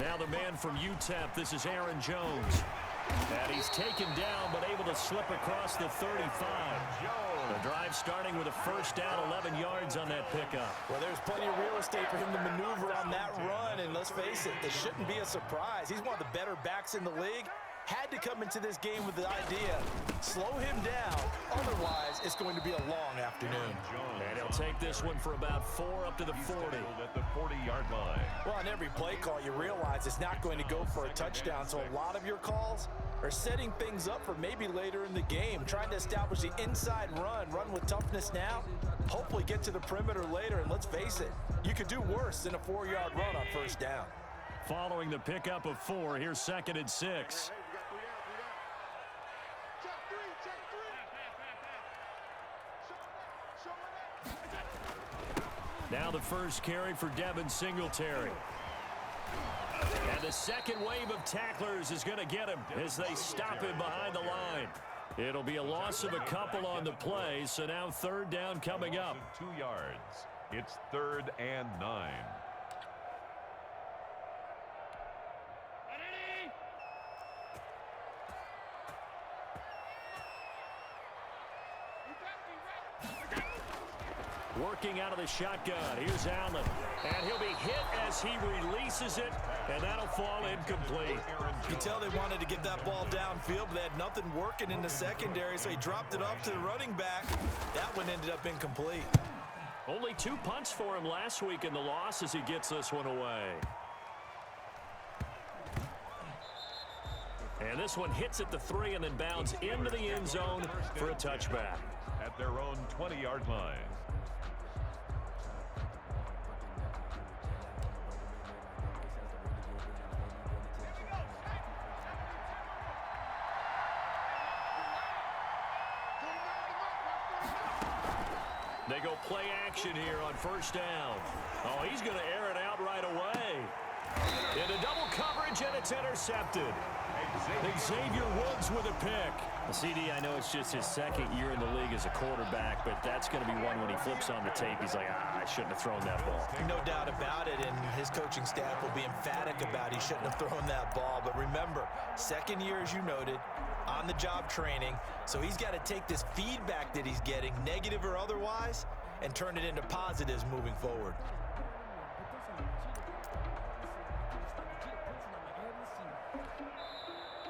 Now the man from UTEP, this is Aaron Jones. And he's taken down, but able to slip across the 35. The drive starting with a first down, 11 yards on that pickup. Well, there's plenty of real estate for him to maneuver on that run, and let's face it, this shouldn't be a surprise. He's one of the better backs in the league. Had to come into this game with the idea, slow him down, otherwise it's going to be a long afternoon. And he'll take this one for about 4 up to the 40. At the 40-yard line. Well, on every play call, you realize it's not going to go for a touchdown, so a lot of your calls are setting things up for maybe later in the game, trying to establish the inside run with toughness now, hopefully get to the perimeter later, and let's face it, you could do worse than a 4-yard run on first down. Following the pickup of 4, here's 2nd and 6. Now the first carry for Devin Singletary. And the second wave of tacklers is going to get him as they stop him behind the line. It'll be a loss of a couple on the play, so now 3rd down coming up. 2 yards. It's 3rd and 9. Working out of the shotgun. Here's Allen. And he'll be hit as he releases it, and that'll fall incomplete. You tell they wanted to get that ball downfield, but they had nothing working in the secondary, so he dropped it off to the running back. That one ended up incomplete. Only 2 punts for him last week in the loss as he gets this one away. And this one hits at the 3 and then bounds into the end zone for a touchback. At their own 20-yard line. They go play action here on first down. Oh, he's going to air it out right away. Into double coverage, and it's intercepted. Xavier Woods with a pick. Well, CD, I know it's just his 2nd year in the league as a quarterback, but that's going to be one when he flips on the tape. He's like, I shouldn't have thrown that ball. No doubt about it, and his coaching staff will be emphatic about he shouldn't have thrown that ball. But remember, 2nd year, as you noted, on-the-job training, so he's got to take this feedback that he's getting, negative or otherwise, and turn it into positives moving forward.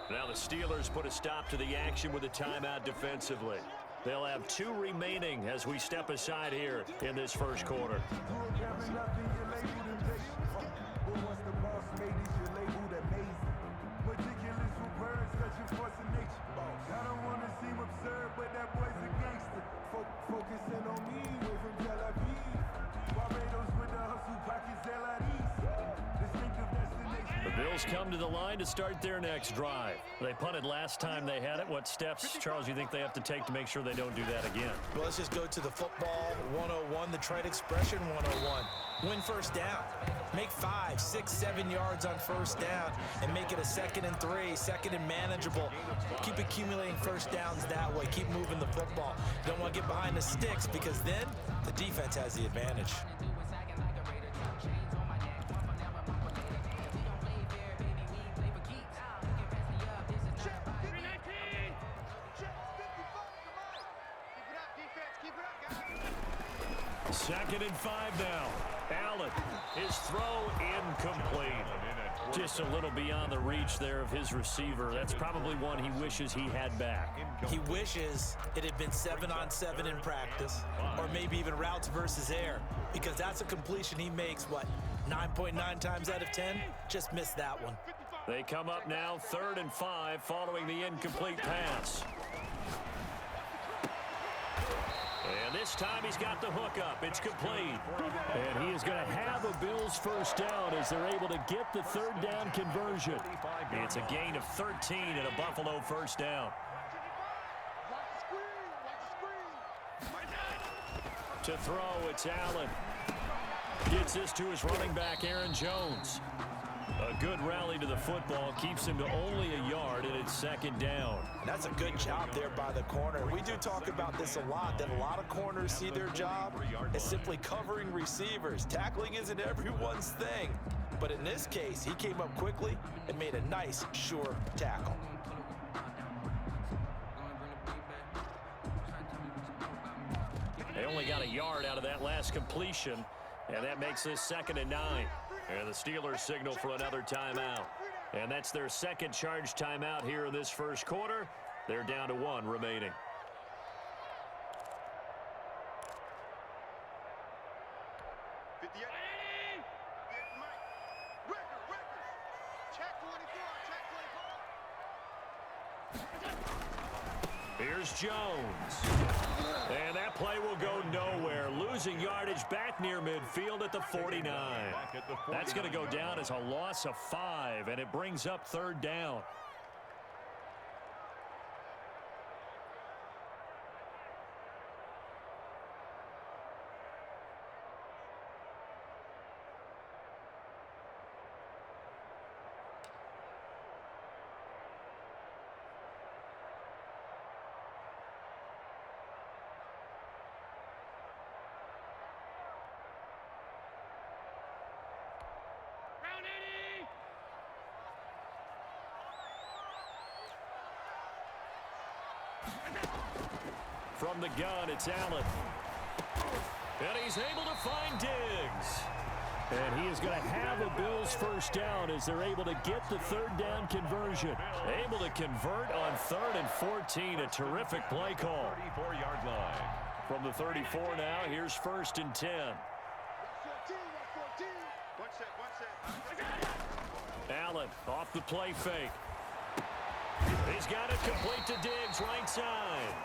Now the Steelers put a stop to the action with a timeout defensively. They'll have 2 remaining as we step aside here in this first quarter. The Bills come to the line to start their next drive. They punted last time they had it. What steps, Charles, you think they have to take to make sure they don't do that again? Well, let's just go to the football 101, the trade expression 101. Win first down. Make 5, 6, 7 yards on first down and make it a 2nd and 3, 2nd and manageable. Keep accumulating first downs that way. Keep moving the football. Don't want to get behind the sticks because then the defense has the advantage. Second and 5 now. Allen, his throw incomplete. Just a little beyond the reach there of his receiver. That's probably one he wishes he had back. He wishes it had been 7-on-7 in practice, or maybe even routes versus air, because that's a completion he makes, 9.9 times out of 10? Just missed that one. They come up now 3rd and 5 following the incomplete pass. And this time he's got the hook up. It's complete. And he is going to have a Bills first down as they're able to get the 3rd down conversion. It's a gain of 13 and a Buffalo first down. To throw, it's Allen. Gets this to his running back, Aaron Jones. A good rally to the football keeps him to only a yard, and it's 2nd down. That's a good job there by the corner. We do talk about this a lot, that a lot of corners see their job as simply covering receivers. Tackling isn't everyone's thing. But in this case, he came up quickly and made a nice, sure tackle. They only got a yard out of that last completion, and that makes this 2nd and 9. And the Steelers signal for another timeout. And that's their second charge timeout here in this first quarter. They're down to 1 remaining. Here's Jones. And that play will go nowhere. Losing yardage back near midfield at the 49. That's going to go down as a loss of 5, and it brings up 3rd down. From the gun, it's Allen. And he's able to find Diggs. And he is going to have a Bills first down as they're able to get the 3rd down conversion. Able to convert on 3rd and 14. A terrific play call. 34-yard line. From the 34 now, here's 1st and 10. Allen off the play fake. He's got it complete to Diggs, right side.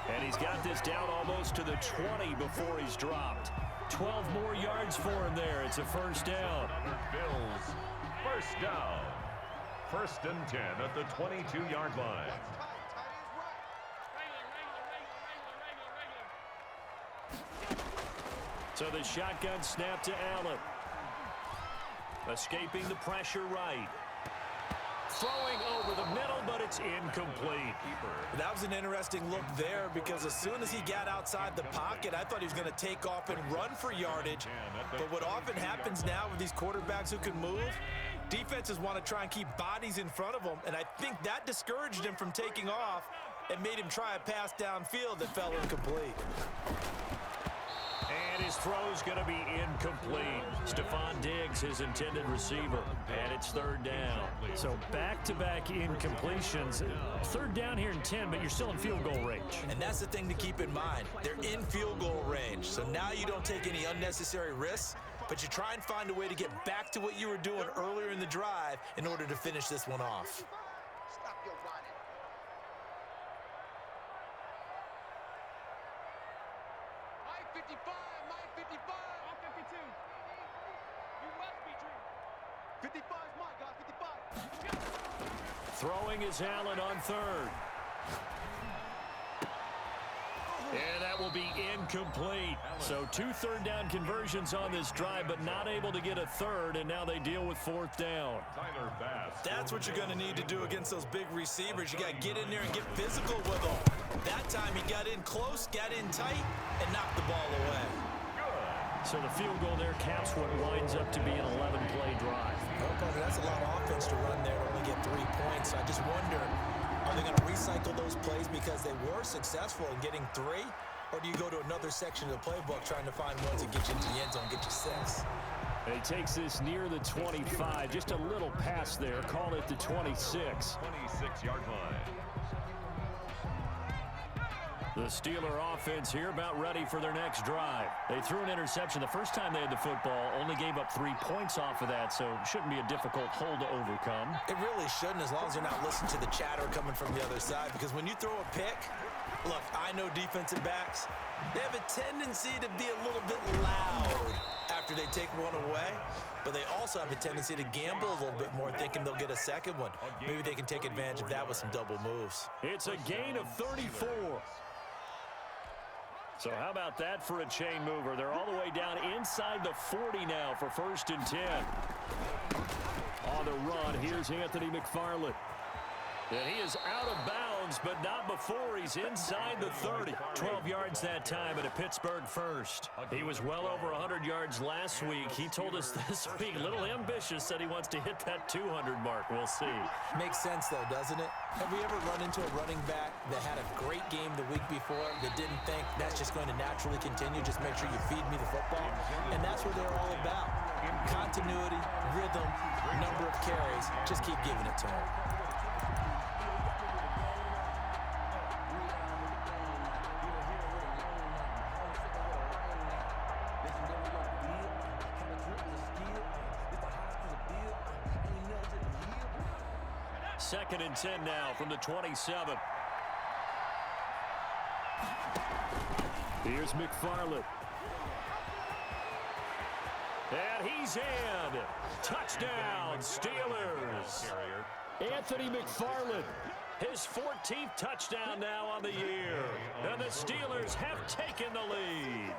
And he's got this down almost to the 20 before he's dropped. 12 more yards for him there. It's a first down. Another Bills first down. 1st and 10 at the 22-yard line. So the shotgun snap to Allen. Escaping the pressure right. Throwing over the middle, but it's incomplete. That was an interesting look there because as soon as he got outside the pocket, I thought he was going to take off and run for yardage. But what often happens now with these quarterbacks who can move, defenses want to try and keep bodies in front of them, and I think that discouraged him from taking off and made him try a pass downfield that fell incomplete. And his throw's going to be incomplete. Stephon Diggs, his intended receiver. And it's 3rd down. So back-to-back incompletions. 3rd down here in 10, but you're still in field goal range. And that's the thing to keep in mind. They're in field goal range. So now you don't take any unnecessary risks, but you try and find a way to get back to what you were doing earlier in the drive in order to finish this one off. Throwing is Allen on 3rd. And that will be incomplete. So 2 3rd down conversions on this drive, but not able to get a 3rd, and now they deal with 4th down. That's what you're going to need to do against those big receivers. You got to get in there and get physical with them. That time he got in close, got in tight, and knocked the ball away. So the field goal there caps what winds up to be an 11-play drive. Okay, that's a lot of offense to run there to only get 3 points. So I just wonder, are they going to recycle those plays because they were successful in getting 3? Or do you go to another section of the playbook trying to find ones that get you into the end zone, get you 6? He takes this near the 25, just a little pass there. Call it the 26. 26-yard line. The Steeler offense here about ready for their next drive. They threw an interception the first time they had the football, only gave up 3 points off of that, so shouldn't be a difficult hole to overcome. It really shouldn't, as long as they're not listening to the chatter coming from the other side, because when you throw a pick, look, I know defensive backs, they have a tendency to be a little bit loud after they take one away, but they also have a tendency to gamble a little bit more, thinking they'll get a second one. Maybe they can take advantage of that with some double moves. It's a gain of 34. So how about that for a chain mover? They're all the way down inside the 40 now for 1st and 10. On the run, here's Anthony McFarland. And he is out of bounds, but not before he's inside the 30. 12 yards that time at a Pittsburgh first. He was well over 100 yards last week. He told us this week, a little ambitious, said he wants to hit that 200 mark. We'll see. Makes sense, though, doesn't it? Have we ever run into a running back that had a great game the week before that didn't think that's just going to naturally continue? Just make sure you feed me the football. And that's what they're all about. Continuity, rhythm, number of carries. Just keep giving it to him. Second and 10 now from the 27. Here's McFarland. And he's in. Touchdown, Steelers. Anthony McFarland. His 14th touchdown now on the year. And the Steelers have taken the lead.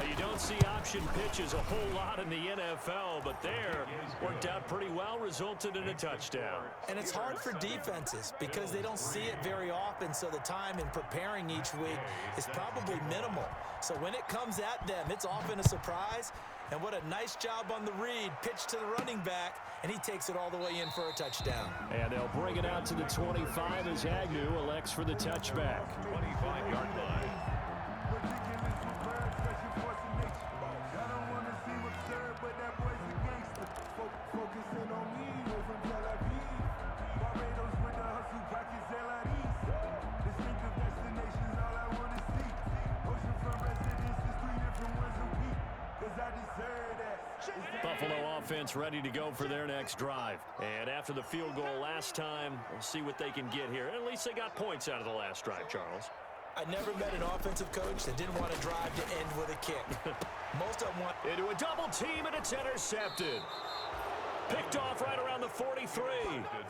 You don't see option pitches a whole lot in the NFL, but there worked out pretty well, resulted in a touchdown. And it's hard for defenses because they don't see it very often, so the time in preparing each week is probably minimal. So when it comes at them, it's often a surprise. And what a nice job on the read. Pitch to the running back, and he takes it all the way in for a touchdown. And they'll bring it out to the 25 as Agnew elects for the touchback. 25-yard line. Buffalo offense ready to go for their next drive. And after the field goal last time, we'll see what they can get here. At least they got points out of the last drive, Charles. I never met an offensive coach that didn't want to drive to end with a kick. Most of them want... Into a double team, and it's intercepted. Picked off right around the 43.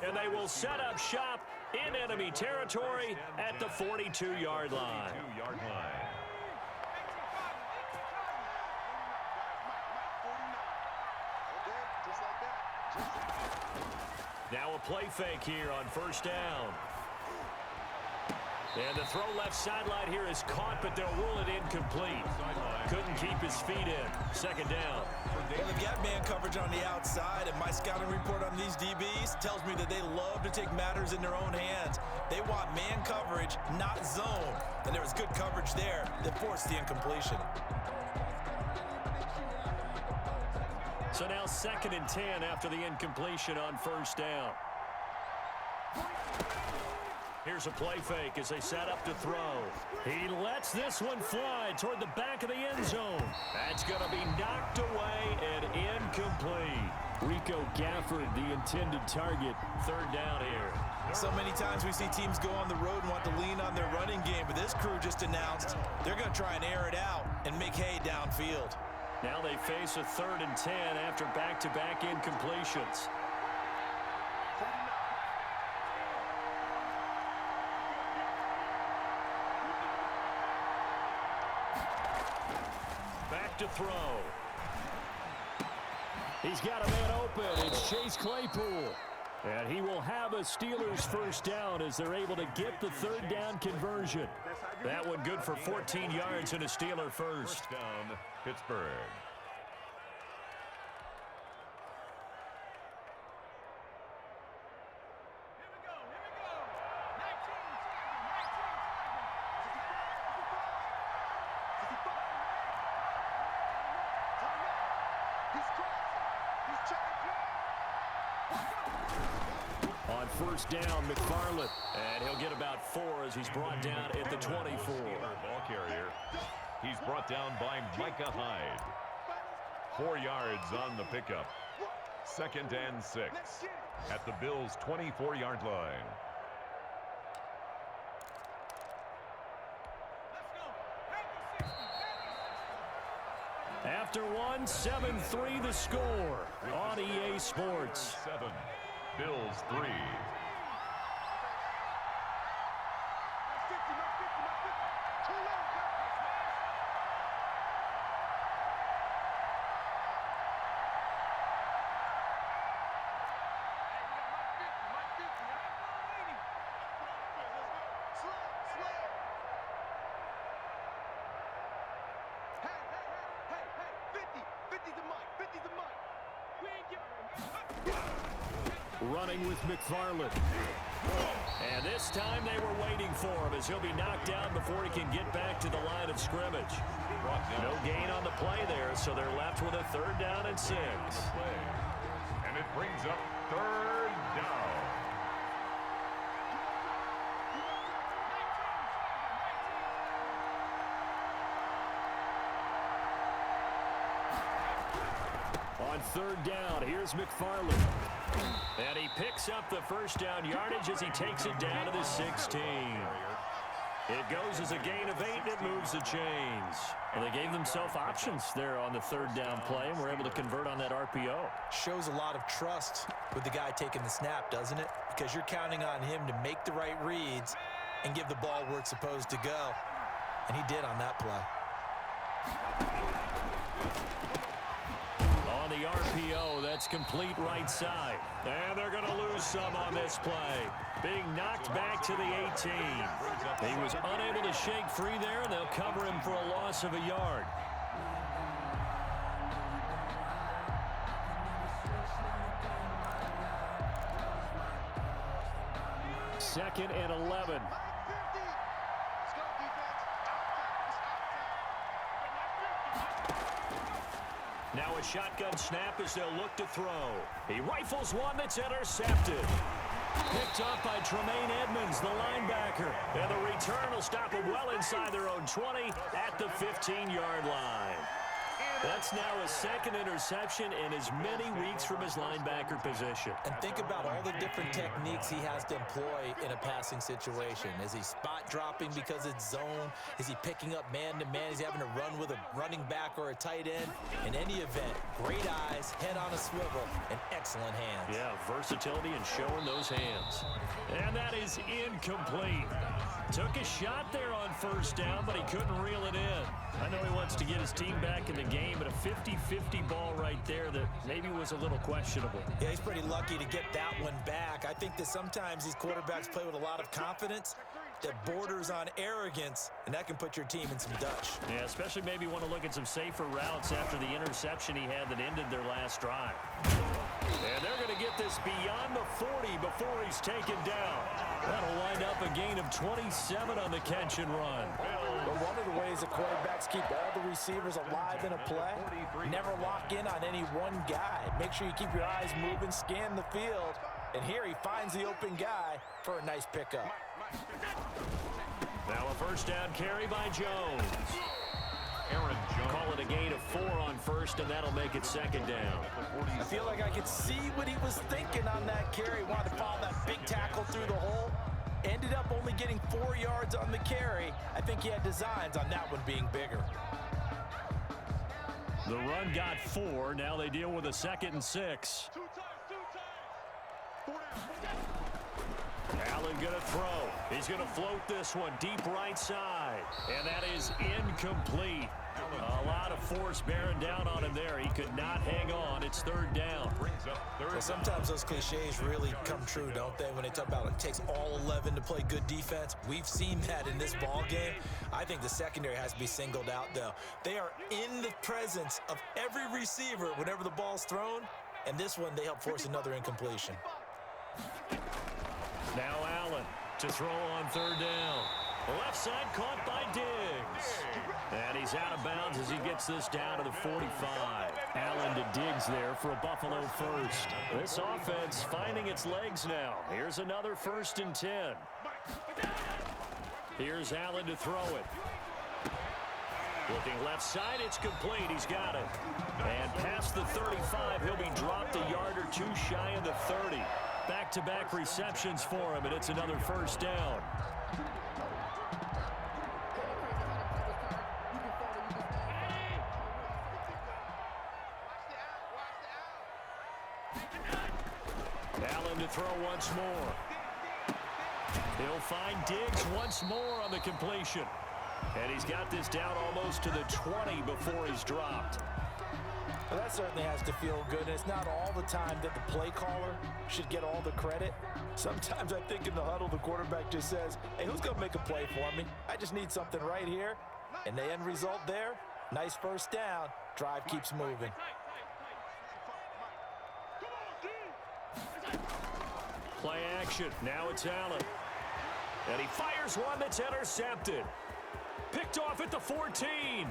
And they will set up shop in enemy territory at the 42-yard line. Now a play fake here on first down. And the throw left sideline here is caught, but they'll rule it incomplete. Couldn't keep his feet in. Second down. Well, they've got man coverage on the outside, and my scouting report on these DBs tells me that they love to take matters in their own hands. They want man coverage, not zone. And there was good coverage there that forced the incompletion. So now second and 10 after the incompletion on first down. Here's a play fake as they set up to throw. He lets this one fly toward the back of the end zone. That's going to be knocked away and incomplete. Rico Gafford, the intended target. Third down here. So many times we see teams go on the road and want to lean on their running game, but this crew just announced they're going to try and air it out and make hay downfield. Now they face a third and 10 after back-to-back incompletions. Back to throw. He's got a man open. It's Chase Claypool. And he will have a Steelers first down as they're able to get the third down conversion. That one good for 14 yards and a Steeler first. First down, Pittsburgh. On first down, McFarland. And he'll get about 4 as he's brought down at the 24. Ball carrier. He's brought down by Micah Hyde. 4 yards on the pickup. Second and 6 at the Bills' 24-yard line. After one, 7-3 the score on EA Sports. 7, Bills 3. Running with McFarland. And this time they were waiting for him as he'll be knocked down before he can get back to the line of scrimmage. No gain on the play there, so they're left with a 3rd down and 6. And it brings up 3rd down. On 3rd down, here's McFarland. And he picks up the 1st down yardage as he takes it down to the 16. It goes as a gain of 8, and it moves the chains. Well, they gave themselves options there on the 3rd down play, and were able to convert on that RPO. Shows a lot of trust with the guy taking the snap, doesn't it? Because you're counting on him to make the right reads and give the ball where it's supposed to go. And he did on that play. On the RPO, that's complete right side. And they're going to lose some on this play. Being knocked back to the 18. He was unable to shake free there, and they'll cover him for a loss of a yard. Second and 11. Now a shotgun snap as they'll look to throw. He rifles one that's intercepted. Picked up by Tremaine Edmonds, the linebacker. And the return will stop them well inside their own 20 at the 15-yard line. That's now his 2nd interception in as many weeks from his linebacker position. And think about all the different techniques he has to employ in a passing situation. Is he spot dropping because it's zone? Is he picking up man-to-man? Is he having to run with a running back or a tight end? In any event, great eyes, head on a swivel, and excellent hands. Yeah, versatility and showing those hands. And that is incomplete. Took a shot there on 1st down, but he couldn't reel it in. I know he wants to get his team back in the game, but a 50-50 ball right there that maybe was a little questionable. Yeah, he's pretty lucky to get that one back. I think that sometimes these quarterbacks play with a lot of confidence that borders on arrogance, and that can put your team in some Dutch. Yeah, especially maybe want to look at some safer routes after the interception he had that ended their last drive. And they're going to get this beyond the 40 before he's taken down. That'll wind up a gain of 27 on the catch and run. But one of the ways the quarterbacks keep all the receivers alive in a play, never lock in on any one guy. Make sure you keep your eyes moving, scan the field, and here he finds the open guy for a nice pickup. Now a 1st down carry by Jones. Aaron Jones. Call it a gain of 4 on 1st, and that'll make it 2nd down. I feel like I could see what he was thinking on that carry. Wanted to follow that big tackle through the hole. Ended up only getting 4 yards on the carry. I think he had designs on that one being bigger. The run got 4. Now they deal with a 2nd and 6. Allen going to throw. He's going to float this one deep right side. And that is incomplete. A lot of force bearing down on him there. He could not hang on. It's 3rd down. Well, sometimes those cliches really come true, don't they? When they talk about it takes all 11 to play good defense. We've seen that in this ball game. I think the secondary has to be singled out, though. They are in the presence of every receiver whenever the ball's thrown. And this one, they help force another incompletion. Now Allen to throw on 3rd down. Left side caught by Diggs. And he's out of bounds as he gets this down to the 45. Allen to Diggs there for a Buffalo 1st. This offense finding its legs now. Here's another 1st and 10. Here's Allen to throw it. Looking left side, it's complete. He's got it. And past the 35, he'll be dropped a yard or 2 shy of the 30. Back-to-back receptions for him, and it's another 1st down. Allen to throw once more. He'll find Diggs once more on the completion. And he's got this down almost to the 20 before he's dropped. Well, that certainly has to feel good. And it's not all the time that the play caller should get all the credit. Sometimes I think in the huddle, the quarterback just says, hey, who's going to make a play for me? I just need something right here. And the end result there, nice 1st down. Drive keeps moving. Play action. Now it's Allen. And he fires one that's intercepted. Picked off at the 14.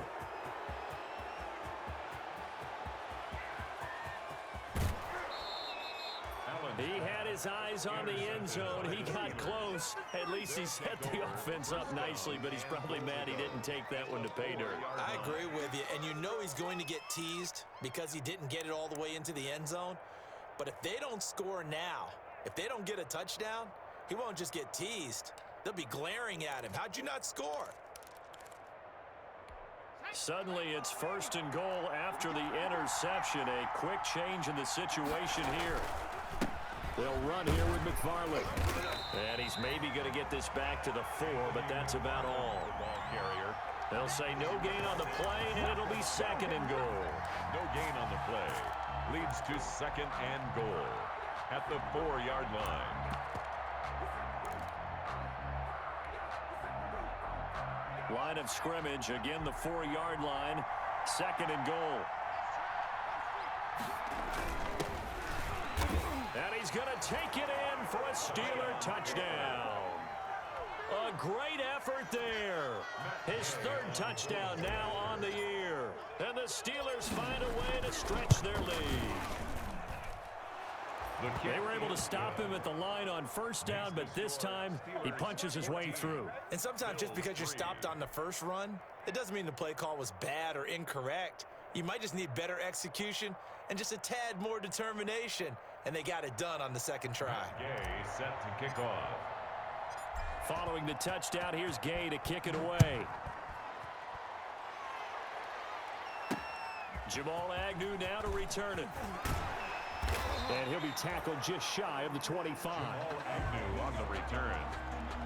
He had his eyes on the end zone. He got close. At least he set the offense up nicely, but he's probably mad he didn't take that one to pay dirt. I agree with you, and you know he's going to get teased because he didn't get it all the way into the end zone. But if they don't score now, if they don't get a touchdown, he won't just get teased. They'll be glaring at him. How'd you not score? Suddenly, it's 1st and goal after the interception. A quick change in the situation here. They'll run here with McFarland. And he's maybe going to get this back to the 4, but that's about all. Ball carrier. They'll say no gain on the play, and it'll be 2nd and goal. No gain on the play. Leads to 2nd and goal at the 4-yard line. Line of scrimmage, again the 4-yard line, 2nd and goal. And he's going to take it in for a Steeler touchdown. A great effort there. His 3rd touchdown now on the year. And the Steelers find a way to stretch their lead. They were able to stop him at the line on 1st down, but this time he punches his way through. And sometimes just because you're stopped on the first run, it doesn't mean the play call was bad or incorrect. You might just need better execution and just a tad more determination. And they got it done on the 2nd try. Gay set to kick off. Following the touchdown, here's Gay to kick it away. Jamal Agnew now to return it. And he'll be tackled just shy of the 25. Jamal Agnew on the return.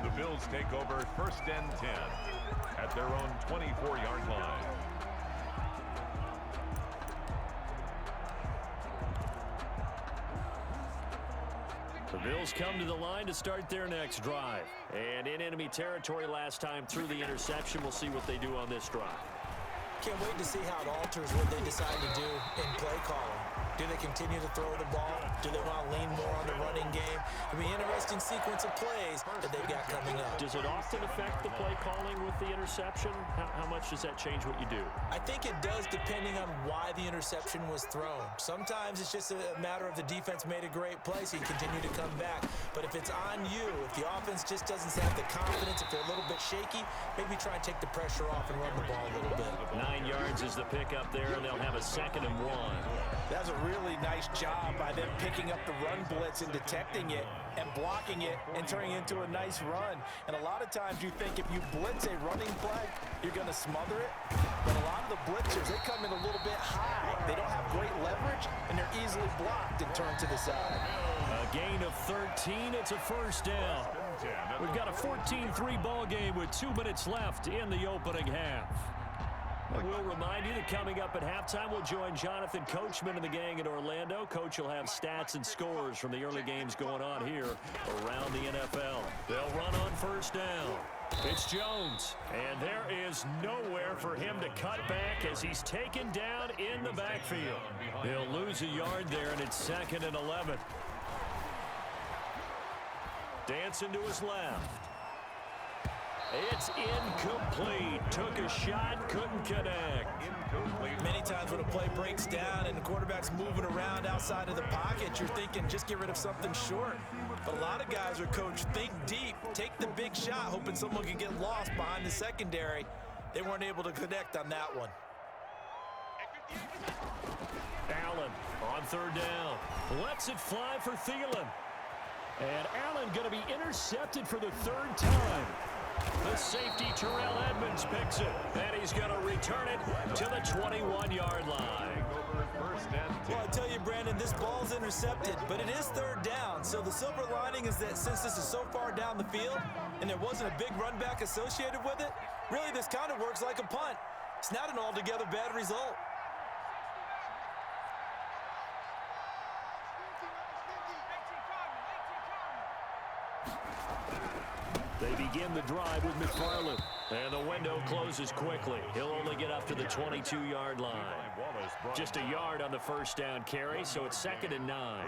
The Bills take over 1st and 10 at their own 24-yard line. The Bills come to the line to start their next drive. And in enemy territory last time through the interception. We'll see what they do on this drive. Can't wait to see how it alters what they decide to do in play calling. Do they continue to throw the ball? Do they want to lean more on the running game? It'll be an interesting sequence of plays that they've got coming up. Does it often affect the play calling with the interception? How much does that change what you do? I think it does depending on why the interception was thrown. Sometimes it's just a matter of the defense made a great play, so you continue to come back. But if it's on you, if the offense just doesn't have the confidence, if they're a little bit shaky, maybe try and take the pressure off and run the ball a little bit. 9 yards is the pickup there, and they'll have a 2nd and 1. That was a really nice job by them picking up the run blitz and detecting it and blocking it and turning it into a nice run. And a lot of times you think if you blitz a running play, you're going to smother it. But a lot of the blitzers, they come in a little bit high. They don't have great leverage, and they're easily blocked and turned to the side. A gain of 13. It's a 1st down. We've got a 14-3 ball game with 2 minutes left in the opening half. We'll remind you that coming up at halftime, we'll join Jonathan Coachman and the gang in Orlando. Coach will have stats and scores from the early games going on here around the NFL. They'll run on 1st down. It's Jones, and there is nowhere for him to cut back as he's taken down in the backfield. He'll lose a yard there, and it's 2nd and 11. Dancing to his left. It's incomplete. Took a shot, couldn't connect. Many times when a play breaks down and the quarterback's moving around outside of the pocket, you're thinking just get rid of something short. But a lot of guys are coached, think deep, take the big shot, hoping someone can get lost behind the secondary. They weren't able to connect on that one. Allen on 3rd down. Lets it fly for Thielen. And Allen going to be intercepted for the 3rd time. The safety, Terrell Edmonds, picks it, and he's going to return it to the 21-yard line. Well, I tell you, Brandon, this ball's intercepted, but it is 3rd down. So the silver lining is that since this is so far down the field and there wasn't a big run back associated with it, really this kind of works like a punt. It's not an altogether bad result. They begin the drive with McFarland. And the window closes quickly. He'll only get up to the 22-yard line. Just a yard on the first down carry, so it's 2nd and 9.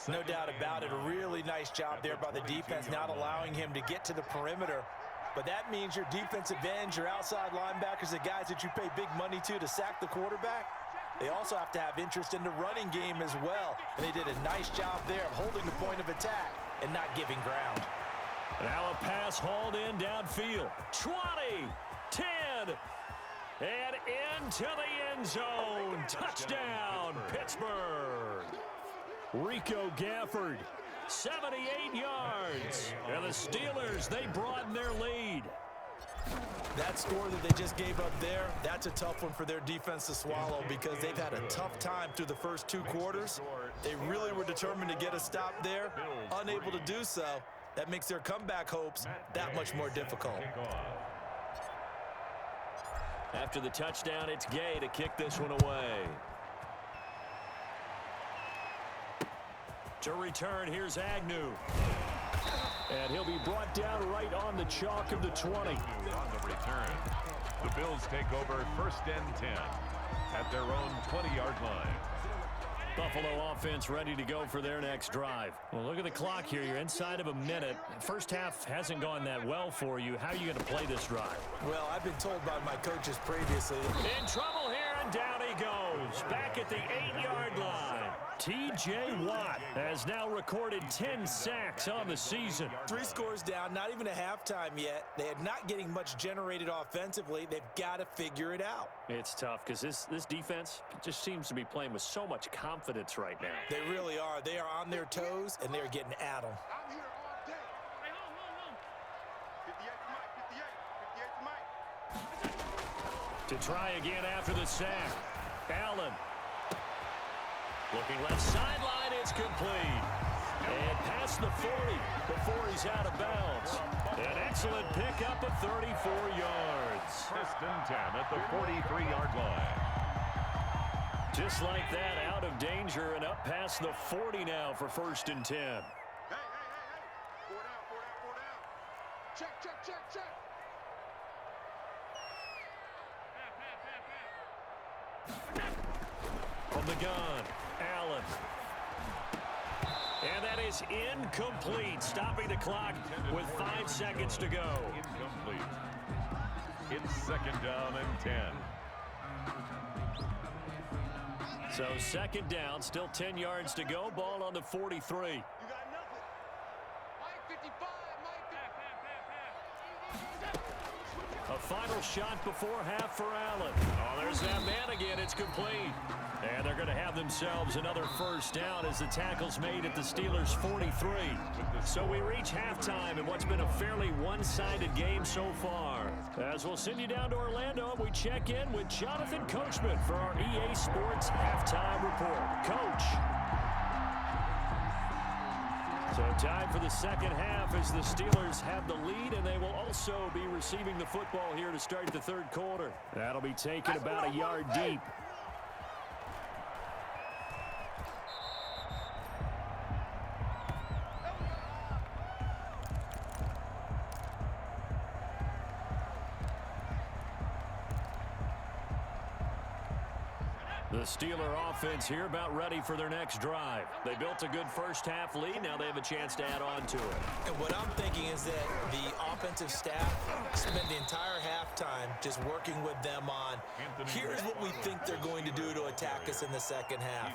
No doubt about it. A really nice job there by the defense, not allowing him to get to the perimeter. But that means your defensive ends, your outside linebackers, the guys that you pay big money to sack the quarterback, they also have to have interest in the running game as well. And they did a nice job there of holding the point of attack and not giving ground. Now a pass hauled in downfield. 20, 10, and into the end zone. Touchdown, Pittsburgh. Rico Gafford, 78 yards. And the Steelers, they broaden their lead. That score that they just gave up there, that's a tough one for their defense to swallow because they've had a tough time through the first 2 quarters. They really were determined to get a stop there, unable to do so. That makes their comeback hopes that much more difficult. After the touchdown, it's Gay to kick this one away. To return, here's Agnew. And he'll be brought down right on the chalk of the 20. On the return, the Bills take over 1st and 10 at their own 20-yard line. Buffalo offense ready to go for their next drive. Well, look at the clock here. You're inside of a minute. First half hasn't gone that well for you. How are you going to play this drive? Well, I've been told by my coaches previously. In trouble here, and down he goes. Back at the 8-yard line. T.J. Watt has now recorded 10 sacks on the season. 3 scores down, not even a halftime yet. They are not getting much generated offensively. They've got to figure it out. It's tough because this defense just seems to be playing with so much confidence right now. They really are. They are on their toes, and they're getting at them. I'm here all day. Hey, hold. 58 to Mike. To try again after the sack. Allen. Looking left sideline, it's complete. And past the 40 before he's out of bounds. An excellent pickup of 34 yards. 1st and 10 at the 43-yard line. Just like that, out of danger and up past the 40 now for 1st and 10. Hey. 4 down. Check. From the gun, Allen. And that is incomplete, stopping the clock with 5 seconds to go. Incomplete. It's 2nd down and 10. So 2nd down, still 10 yards to go. Ball on the 43. You got nothing. Mike 55. A final shot before half for Allen. Oh, there's that man again. It's complete. And they're going to have themselves another 1st down as the tackle's made at the Steelers' 43. So we reach halftime in what's been a fairly one-sided game so far. As we'll send you down to Orlando, we check in with Jonathan Coachman for our EA Sports Halftime Report. Coach. So time for the 2nd half as the Steelers have the lead, and they will also be receiving the football here to start the 3rd quarter. That'll be taken about a yard deep. The Steeler offense here about ready for their next drive. They built a good first half lead. Now they have a chance to add on to it. And what I'm thinking is that the offensive staff spent the entire halftime just working with them on, here's what we think they're going to do to attack us in the 2nd half.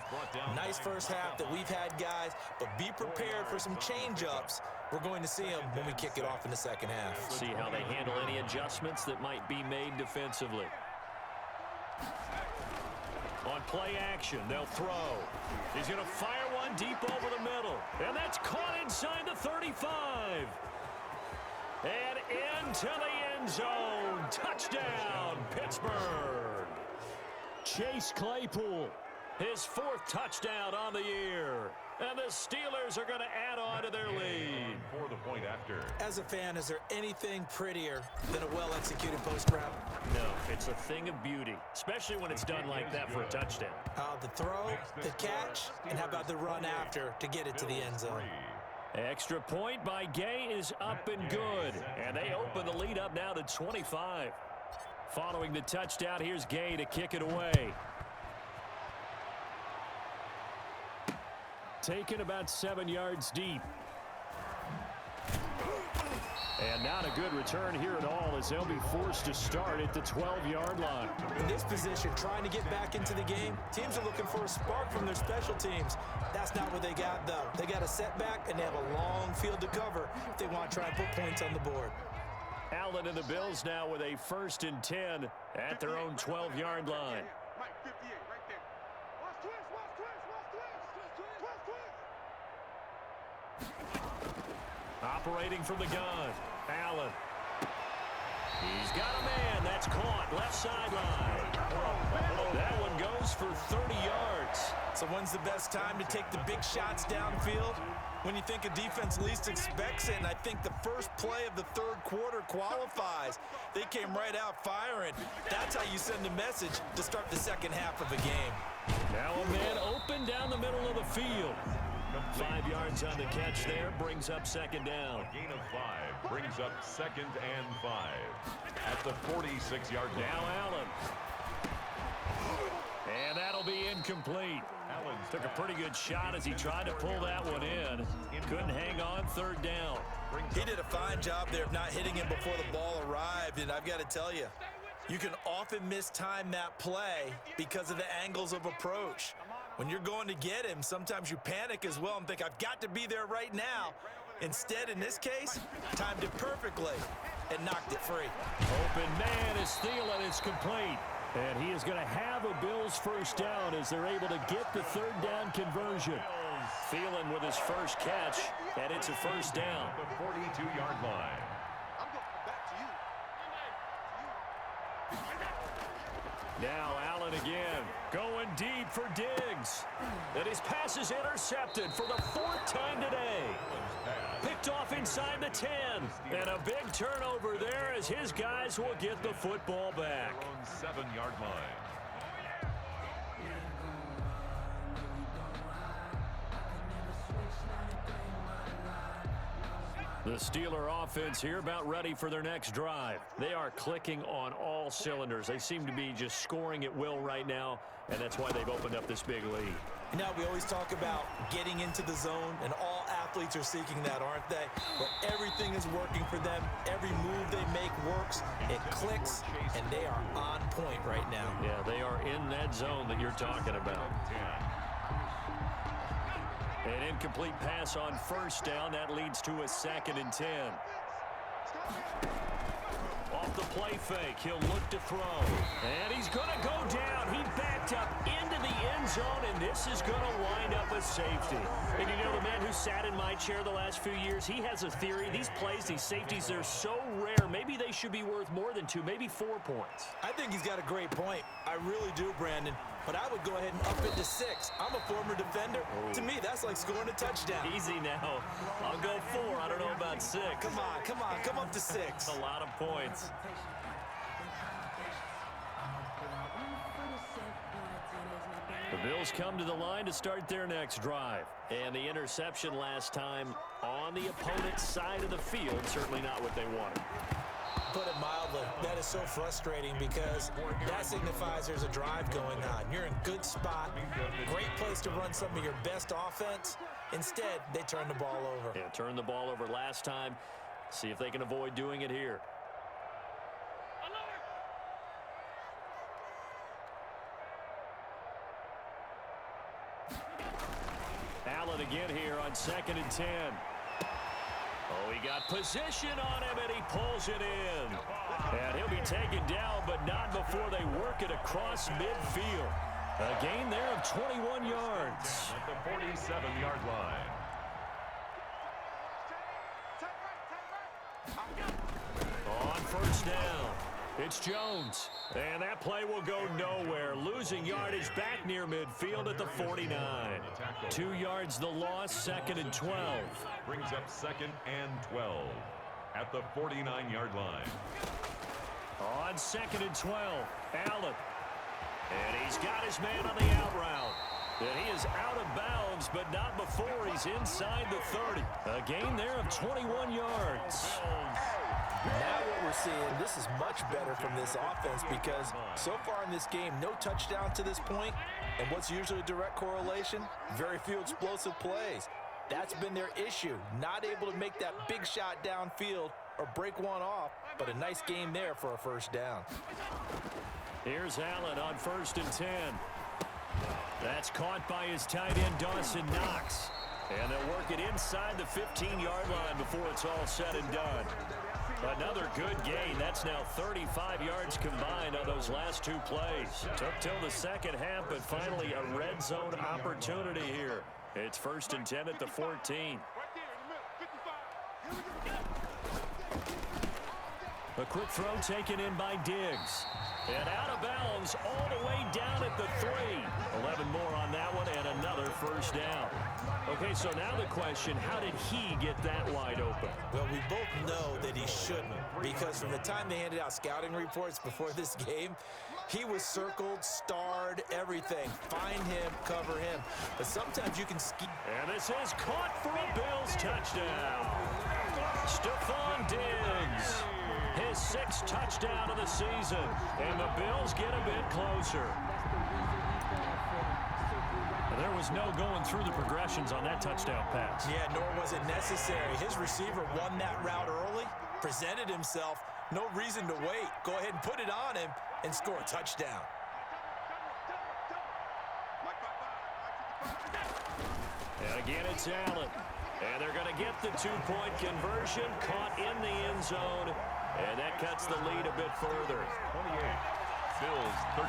Nice first half that we've had, guys, but be prepared for some change-ups. We're going to see them when we kick it off in the 2nd half. See how they handle any adjustments that might be made defensively. On play action, they'll throw. He's going to fire one deep over the middle. And that's caught inside the 35. And into the end zone. Touchdown, Pittsburgh. Chase Claypool, his 4th touchdown on the year. And the Steelers are going to add on to their lead. For the point after. As a fan, is there anything prettier than a well-executed post route? No, it's a thing of beauty, especially when it's done like that for a touchdown. The throw, the catch, and how about the run after to get it to the end zone? Extra point by Gay is up and good. And they open the lead up now to 25. Following the touchdown, here's Gay to kick it away. Taken about 7 yards deep. And not a good return here at all as they'll be forced to start at the 12-yard line. In this position, trying to get back into the game, teams are looking for a spark from their special teams. That's not what they got, though. They got a setback, and they have a long field to cover if they want to try and put points on the board. Allen and the Bills now with a 1st and 10 at their own 12-yard line. Operating from the gun, Allen. He's got a man. That's caught. Left sideline. That one goes for 30 yards. So when's the best time to take the big shots downfield? When you think a defense least expects it, and I think the first play of the third quarter qualifies. They came right out firing. That's how you send a message to start the second half of a game. Now a man open down the middle of the field. 5 yards on the catch there, brings up second down. A gain of 5 brings up 2nd and 5 at the 46-yard line. Now Allen. And that'll be incomplete. Allen Took a pretty good shot as he tried to pull that one in. Couldn't hang on, third down. He did a fine job there of not hitting him before the ball arrived, and I've got to tell you, you can often mistime that play because of the angles of approach. When you're going to get him, sometimes you panic as well and think, I've got to be there right now. Instead, in this case, timed it perfectly and knocked it free. Open man is Thielen. It's complete. And he is going to have a Bills first down as they're able to get the third down conversion. Thielen with his first catch, and it's a first down. The 42-yard line. Now Allen again, going deep for Diggs. And his pass is intercepted for the 4th time today. Picked off inside the 10. And a big turnover there as his guys will get the football back. On 7-yard line. The Steeler offense here about ready for their next drive. They are clicking on all cylinders. They seem to be just scoring at will right now, and that's why they've opened up this big lead. Now, we always talk about getting into the zone, and all athletes are seeking that, aren't they? Where everything is working for them. Every move they make works. It clicks, and they are on point right now. Yeah, they are in that zone that you're talking about. An incomplete pass on first down. That leads to a 2nd and 10. Off the play fake, he'll look to throw. And he's going to go down. He backed up into the end zone, and this is going to wind up a safety. And you know, the man who sat in my chair the last few years, he has a theory. These plays, these safeties, they're so rare. Maybe they should be worth more than 2, maybe 4 points. I think he's got a great point. I really do, Brandon. But I would go ahead and up it to 6. I'm a former defender. To me, that's like scoring a touchdown. Easy now. I'll go 4. I don't know about 6. Come on, come on, come up to 6. A lot of points. The Bills come to the line to start their next drive. And the interception last time on the opponent's side of the field, certainly not what they wanted. Put it mildly, that is so frustrating because that signifies there's a drive going on. You're in good spot, great place to run some of your best offense. Instead, they turn the ball over. Yeah, turned the ball over last time. See if they can avoid doing it here. Allen again here on 2nd and 10. Oh, he got position on him, and he pulls it in. And he'll be taken down, but not before they work it across midfield. A gain there of 21 yards. At the 47-yard line. On first down, it's Jones. And that play will go nowhere. Losing yardage back near midfield at the 49. 2 yards the loss, 2nd and 12. Brings up 2nd and 12 at the 49-yard line. On 2nd and 12, Allen. And he's got his man on the out route. And he is out of bounds, but not before he's inside the 30. A gain there of 21 yards. Now what we're seeing, this is much better from this offense because so far in this game, no touchdown to this point. And what's usually a direct correlation? Very few explosive plays. That's been their issue. Not able to make that big shot downfield or break one off, but a nice game there for a first down. Here's Allen on 1st and 10. That's caught by his tight end, Dawson Knox. And they'll work it inside the 15-yard line before it's all said and done. Another good gain. That's now 35 yards combined on those last two plays. Took till the second half, but finally a red zone opportunity here. It's 1st and 10 at the 14. A quick throw taken in by Diggs. And out of bounds all the way down at the 3. 11 more on that one and another first down. Okay, so now the question, how did he get that wide open? Well, we both know that he shouldn't because from the time they handed out scouting reports before this game, he was circled, starred, everything. Find him, cover him. But sometimes you can ski. And this is caught for a Bills touchdown. Stephon Diggs. His 6th touchdown of the season. And the Bills get a bit closer. There was no going through the progressions on that touchdown pass. Yeah, nor was it necessary. His receiver won that route early, presented himself. No reason to wait. Go ahead and put it on him and score a touchdown. And again, it's Allen. And they're going to get the 2-point conversion, caught in the end zone. And that cuts the lead a bit further. 28, Bills 13.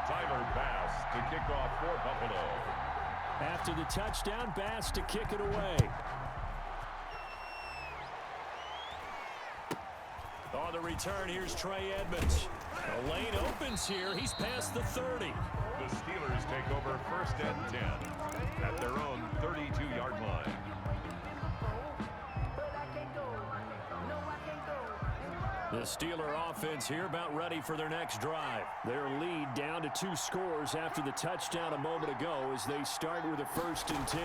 Tyler Bass to kick off for Buffalo. After the touchdown, Bass to kick it away. On the return, here's Trey Edmonds. The lane opens here. He's past the 30. The Steelers take over 1st and 10 at their own 32-yard line. The Steeler offense here about ready for their next drive. Their lead down to 2 scores after the touchdown a moment ago as they start with a 1st and 10.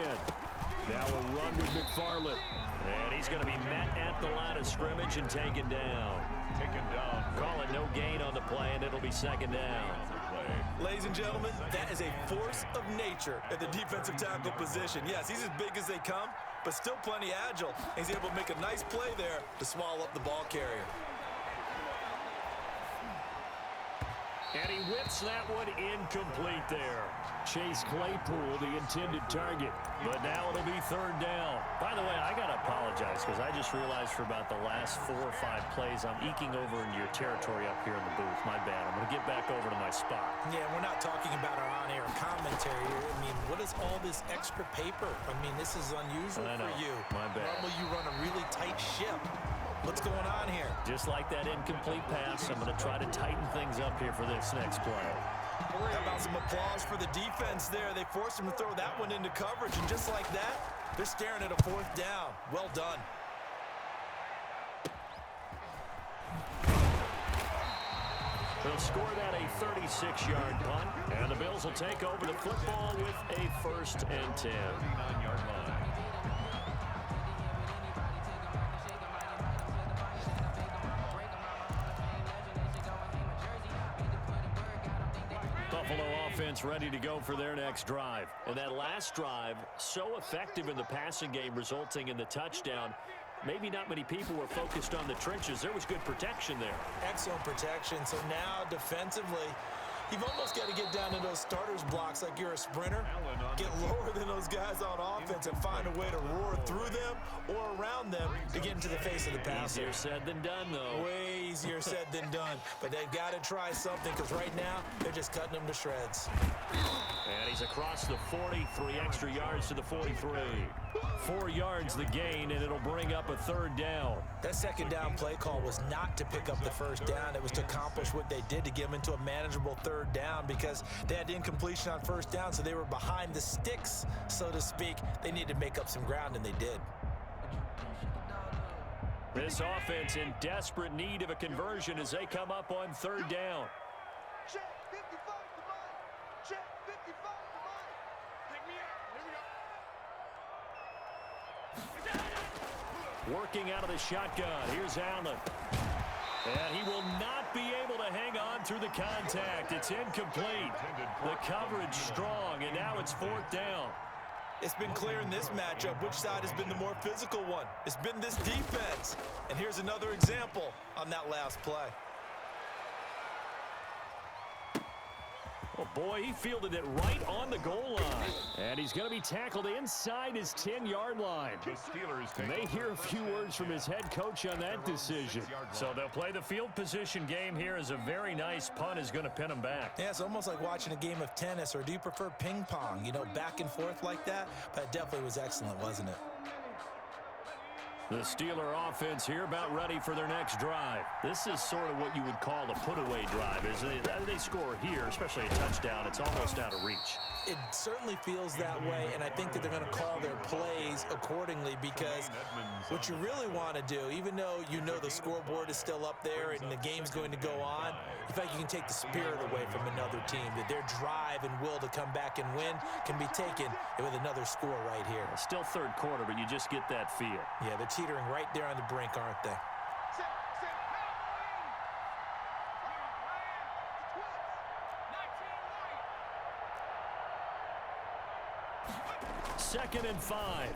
Now a run with McFarland. And he's going to be met at the line of scrimmage and taken down. Taken down. Call it no gain on the play, and it'll be 2nd down. Ladies and gentlemen, that is a force of nature at the defensive tackle position. Yes, he's as big as they come, but still plenty agile. He's able to make a nice play there to swallow up the ball carrier. And he whips that one incomplete there. Chase Claypool, the intended target. But now it'll be 3rd down. By the way, I got to apologize because I just realized for about the last 4 or 5 plays, I'm eking over into your territory up here in the booth. My bad. I'm going to get back over to my spot. Yeah, we're not talking about our on-air commentary here. I mean, what is all this extra paper? I mean, this is unusual for you. My bad. Normally you run a really tight ship. What's going on here? Just like that incomplete pass, I'm going to try to tighten things up here for this next play. How about some applause for the defense there? They forced him to throw that one into coverage, and just like that, they're staring at a 4th down. Well done. They'll score that a 36-yard punt, and the Bills will take over the football with a 1st and 10. 39-yard line. Buffalo offense ready to go for their next drive. And that last drive, so effective in the passing game, resulting in the touchdown. Maybe not many people were focused on the trenches. There was good protection there. Excellent protection. So now defensively, you've almost got to get down to those starters blocks like you're a sprinter. Get lower than those guys on offense and find a way to roar through them or around them to get into the face of the passer. Easier said than done, though. Way easier said than done. But they've got to try something because right now they're just cutting them to shreds. And he's across the 40, 3 extra yards to the 43. 4 yards the gain, and it'll bring up a 3rd down. That 2nd down play call was not to pick up the 1st down. It was to accomplish what they did to get them into a manageable 3rd down because they had incompletion on 1st down, so they were behind the sticks, so to speak. They needed to make up some ground, and they did. This offense in desperate need of a conversion as they come up on third down. Check 55 to mine. Check 55 to mine. Take me out. Here we go. Working out of the shotgun. Here's Allen. And he will not be able to hang on through the contact. It's incomplete. The coverage strong, and now it's fourth down. It's been clear in this matchup which side has been the more physical one. It's been this defense. And here's another example on that last play. Oh, boy, he fielded it right on the goal line. And he's going to be tackled inside his 10-yard line. The Steelers May hear a few words from his head coach on that decision. So they'll play the field position game here as a very nice punt is going to pin them back. Yeah, it's almost like watching a game of tennis, or do you prefer ping pong? You know, back and forth like that? But it definitely was excellent, wasn't it? The Steeler offense here about ready for their next drive. This is sort of what you would call a put-away drive, isn't it? As they score here, especially a touchdown, it's almost out of reach. It certainly feels that way, and I think that they're going to call their plays accordingly, because what you really want to do, even though you know the scoreboard is still up there and the game's going to go on, you feel like you can take the spirit away from another team, that their drive and will to come back and win can be taken with another score right here. Still third quarter, but you just get that feel. Yeah, they're teetering right there on the brink, aren't they? Set. Second and 5.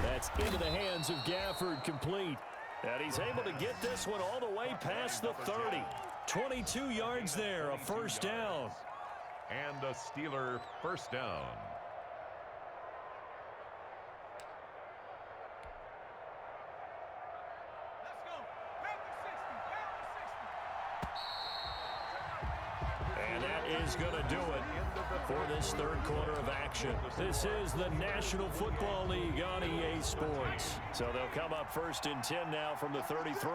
That's into the hands of Gafford, complete. And he's able to get this one all the way past the 30. 22 yards there, a first down. And a Steeler first down. And that is going to do it for this third quarter of action. This is the National Football League on EA Sports. So they'll come up first and 10 now from the 33.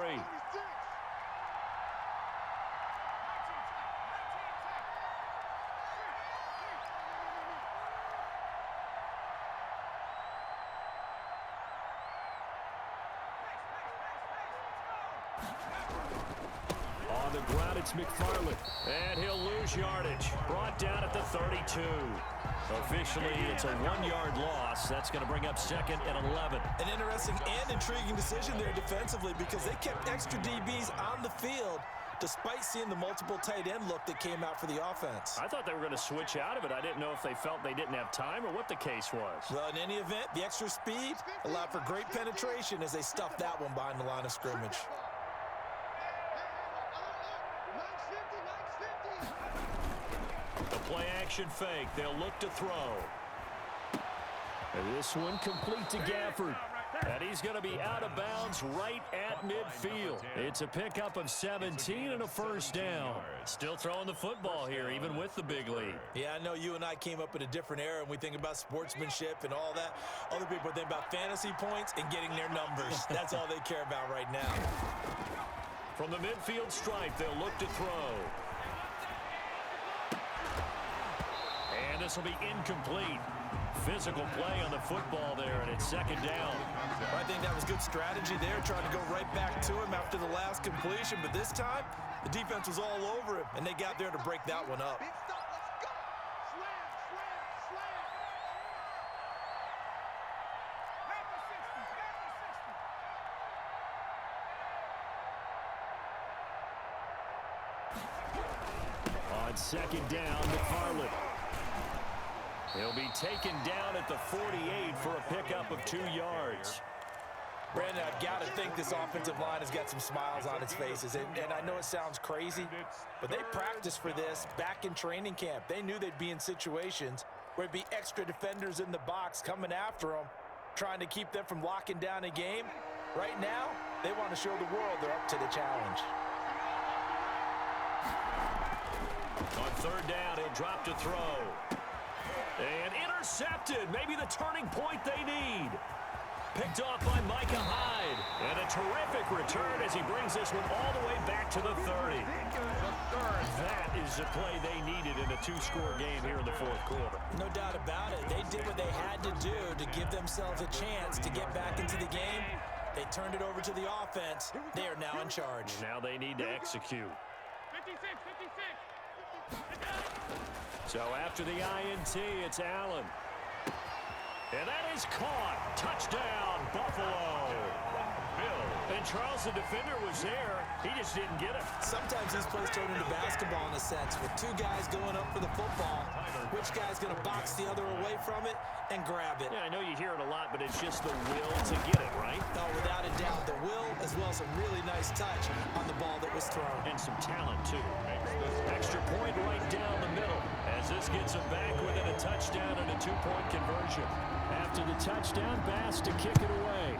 On the ground, it's McFarland. And he'll lose yardage. Brought down at the 32. Officially, it's a 1-yard loss. That's going to bring up second and 11. An interesting and intriguing decision there defensively, because they kept extra DBs on the field despite seeing the multiple tight end look that came out for the offense. I thought they were going to switch out of it. I didn't know if they felt they didn't have time or what the case was. Well, in any event, the extra speed allowed for great penetration as they stuffed that one behind the line of scrimmage. The play-action fake. They'll look to throw. And this one complete to Gafford. And he's going to be out of bounds right at midfield. It's a pickup of 17 and a first down. Still throwing the football here, even with the big lead. Yeah, I know you and I came up in a different era, and we think about sportsmanship and all that. Other people think about fantasy points and getting their numbers. That's all they care about right now. From the midfield stripe, they'll look to throw. And this will be incomplete. Physical play on the football there, and it's second down. I think that was good strategy there, trying to go right back to him after the last completion. But this time, the defense was all over him, and they got there to break that one up. On second down, McFarland. He'll be taken down at the 48 for a pickup of 2 yards. Brandon, I've got to think this offensive line has got some smiles on its faces. And I know it sounds crazy, but they practiced for this back in training camp. They knew they'd be in situations where there'd be extra defenders in the box coming after them, trying to keep them from locking down a game. Right now, they want to show the world they're up to the challenge. On third down, he'll drop to throw. And intercepted. Maybe the turning point they need. Picked off by Micah Hyde. And a terrific return as he brings this one all the way back to the 30. That is the play they needed in a 2-score game here in the fourth quarter. No doubt about it. They did what they had to do to give themselves a chance to get back into the game. They turned it over to the offense. They are now in charge. Now they need to execute. 56, 56. So after the INT, it's Allen. And that is caught. Touchdown, Buffalo. And Charles, the defender, was there. He just didn't get it. Sometimes these plays turn into basketball in a sense, with two guys going up for the football. Which guy's going to box the other away from it and grab it? Yeah, I know you hear it a lot, but it's just the will to get it, right? No, without a doubt. The will, as well as a really nice touch on the ball that was thrown. And some talent, too. Extra point right down the middle as this gets him back within a touchdown and a two-point conversion. After the touchdown, Bass to kick it away.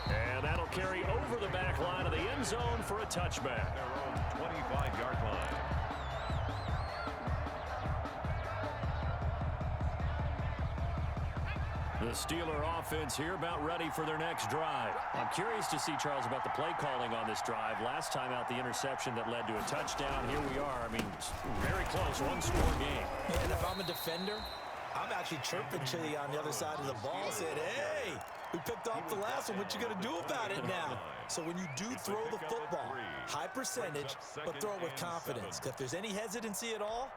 And that'll carry over the back line of the end zone for a touchback. Their own 25-yard line. The Steeler offense here about ready for their next drive. I'm curious to see, Charles, about the play calling on this drive. Last time out, the interception that led to a touchdown. Here we are. I mean, very close, one-score game. And if I'm a defender, I'm actually chirping to you on the other side of the ball, saying, hey, we picked off the last one. What you going to do about it now? So when you do throw the football, high percentage, but throw it with confidence. If there's any hesitancy at all,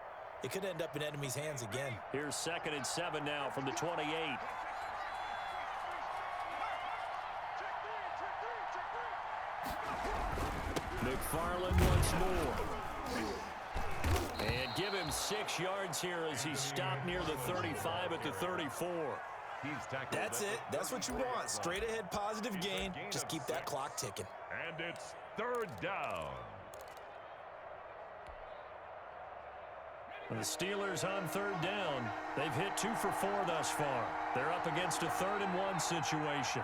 it could end up in enemy's hands again. Here's 2nd and 7 now from the 28. McFarland once more. And give him 6 yards here as he stopped near the 35 at the 34. That's it. That's what you want. Straight ahead positive gain. Just keep that clock ticking. And it's 3rd down. The Steelers on 3rd down. They've hit 2 for 4 thus far. They're up against a 3rd and 1 situation.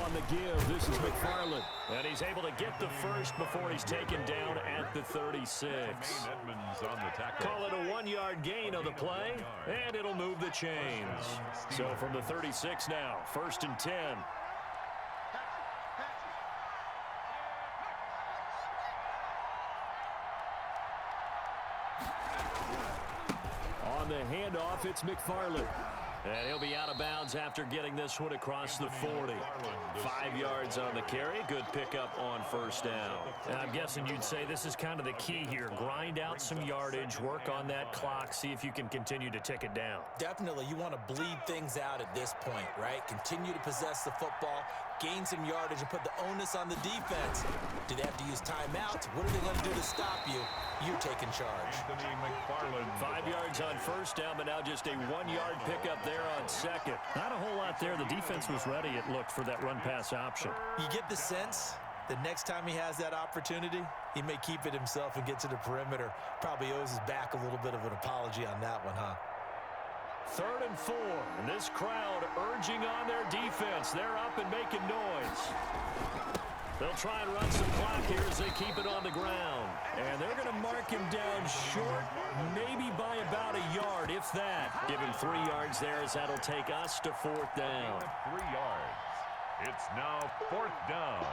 On the give, this is McFarland. And he's able to get the first before he's taken down at the 36. Edmonds on the tackle. Call it a 1-yard gain on the play, and it'll move the chains. So from the 36 now, 1st and 10. On the handoff, it's McFarland. And he'll be out of bounds after getting this one across the 40. 5 yards on the carry. Good pickup on 1st down. And I'm guessing you'd say this is kind of the key here. Grind out some yardage, work on that clock, see if you can continue to tick it down. Definitely, you want to bleed things out at this point, right? Continue to possess the football, gain some yardage, and put the onus on the defense. Do they have to use timeouts? What are they going to do to stop you? You're taking charge. Anthony McFarland. 5 yards on 1st down, but now just a 1-yard pickup there on 2nd. Not a whole lot there. The defense was ready, it looked, for that run-pass option. You get the sense that next time he has that opportunity, he may keep it himself and get to the perimeter. Probably owes his back a little bit of an apology on that one, huh? 3rd and 4, and this crowd urging on their defense. They're up and making noise. They'll try and run some clock here as they keep it on the ground. And they're going to mark him down short, maybe by about a yard, if that. Give him 3 yards there as that'll take us to 4th down. 3 yards. It's now 4th down.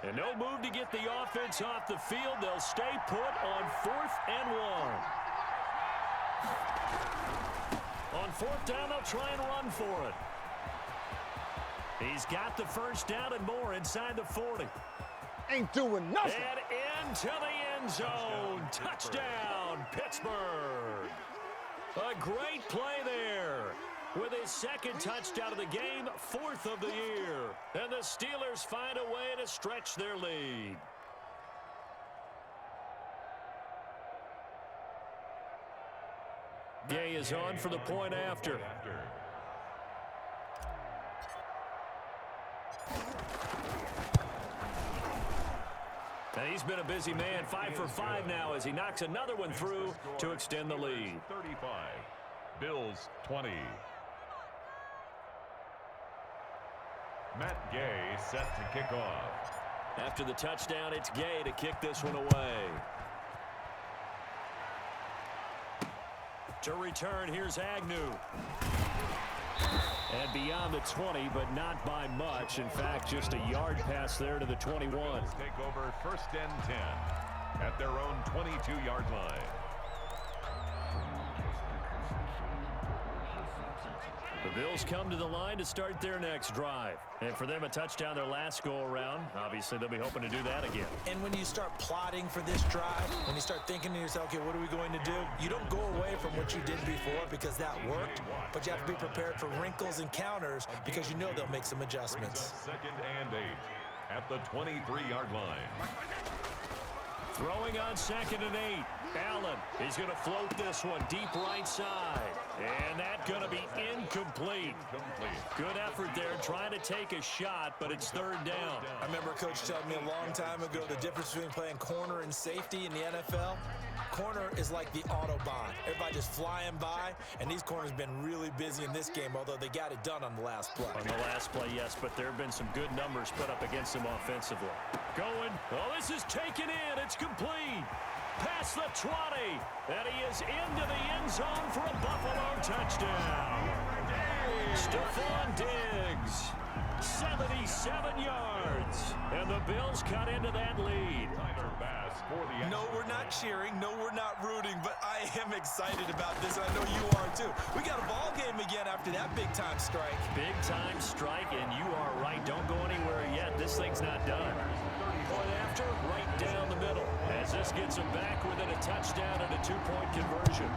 And no move to get the offense off the field. They'll stay put on 4th and 1. On 4th down, they'll try and run for it. He's got the 1st down and more inside the 40. Ain't doing nothing. And into the end zone. Touchdown, Pittsburgh. A great play there. With his 2nd touchdown of the game, 4th of the year. And the Steelers find a way to stretch their lead. Gay is on for the point after. And he's been a busy man, 5 for 5 now as he knocks another one through to extend the lead. 35, Bills 20. Matt Gay set to kick off. After the touchdown, it's Gay to kick this one away. To return, here's Agnew. And beyond the 20, but not by much. In fact, just a yard pass there to the 21. Take over 1st and 10 at their own 22-yard line. The Bills come to the line to start their next drive. And for them, a touchdown their last go-around. Obviously, they'll be hoping to do that again. And when you start plotting for this drive, when you start thinking to yourself, okay, what are we going to do? You don't go away from what you did before because that worked, but you have to be prepared for wrinkles and counters because you know they'll make some adjustments. 2nd and 8 at the 23-yard line. Throwing on 2nd and 8. Allen, he's going to float this one deep right side. And that's going to be incomplete. Good effort there trying to take a shot, but it's 3rd down. I remember Coach telling me a long time ago the difference between playing corner and safety in the NFL. Corner is like the Autobahn. Everybody just flying by, and these corners have been really busy in this game, although they got it done on the last play. On the last play, yes, but there have been some good numbers put up against them offensively. Going. Oh, this is taken in. It's complete. Past the 20. And he is into the end zone for a Buffalo touchdown. Stephon Diggs. 77 yards. And the Bills cut into that lead. No, we're not cheering. No, we're not rooting, but I am excited about this, and I know you are too. We got a ball game again after that big-time strike. Big-time strike, and you are right. Don't go anywhere yet. This thing's not done. Point after, right down the middle, as this gets them back within a touchdown and a 2-point conversion.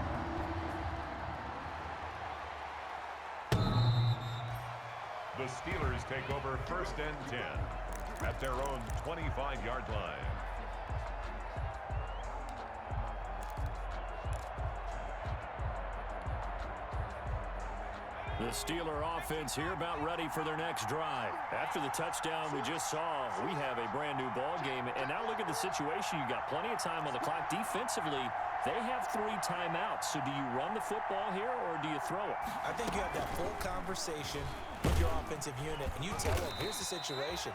The Steelers take over 1st and 10 at their own 25-yard line. The Steeler offense here about ready for their next drive. After the touchdown we just saw, we have a brand new ball game. And now look at the situation. You got plenty of time on the clock. Defensively, they have 3 timeouts. So do you run the football here or do you throw it? I think you have that full conversation with your offensive unit, and you tell them, here's the situation.